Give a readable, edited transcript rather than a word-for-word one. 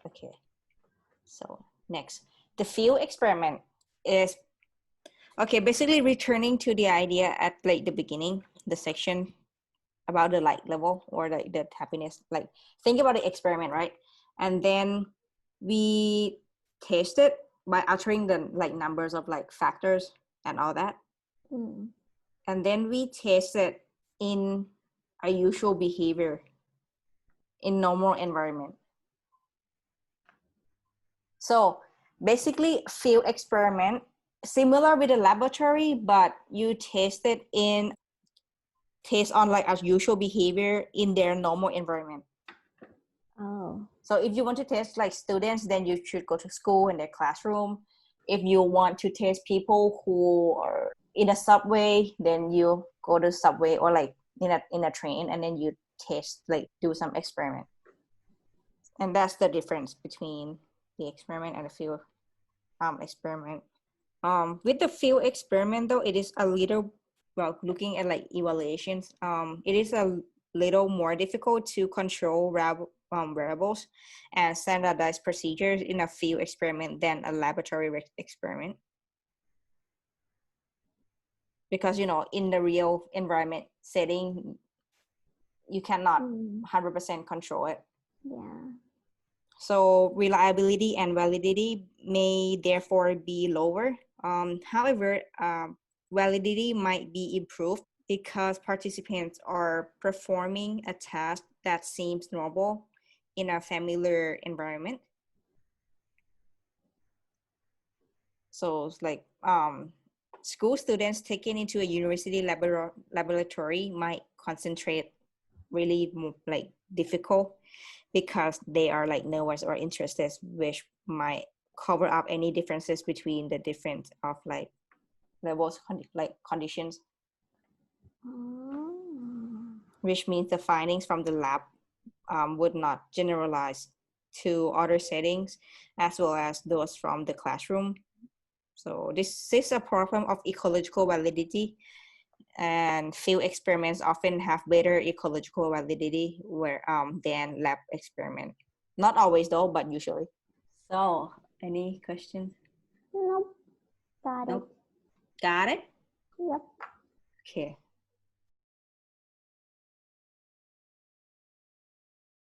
Okay. So next, the field experiment is, okay, basically returning to the idea at like the beginning, the section about the light level or like the happiness. Like think about the experiment, right? And then we test it by altering the like numbers of like factors and all that. And then we test it in a usual behavior in normal environment. So basically field experiment similar with the laboratory, but you test on like as usual behavior in their normal environment. Oh. So if you want to test like students, then you should go to school in their classroom. If you want to test people who are in a subway, then you go to subway or like in a train, and then you test, like do some experiment. And that's the difference between the experiment and the field experiment. With the field experiment though, it is a little, well, looking at like evaluations, it is a little more difficult to control variables and standardized procedures in a field experiment than a laboratory experiment. Because, you know, in the real environment setting, you cannot 100% control it. Yeah. So reliability and validity may therefore be lower. However, validity might be improved because participants are performing a task that seems normal in a familiar environment. So it's like school students taken into a university laboratory might concentrate really like difficult because they are like nervous or interested, which might cover up any differences between the different of like levels, like conditions. Which means the findings from the lab would not generalize to other settings as well as those from the classroom. So this is a problem of ecological validity, and field experiments often have better ecological validity than lab experiment. Not always though, but usually. So, any questions? Nope. Got it. Got it? Yep. Okay.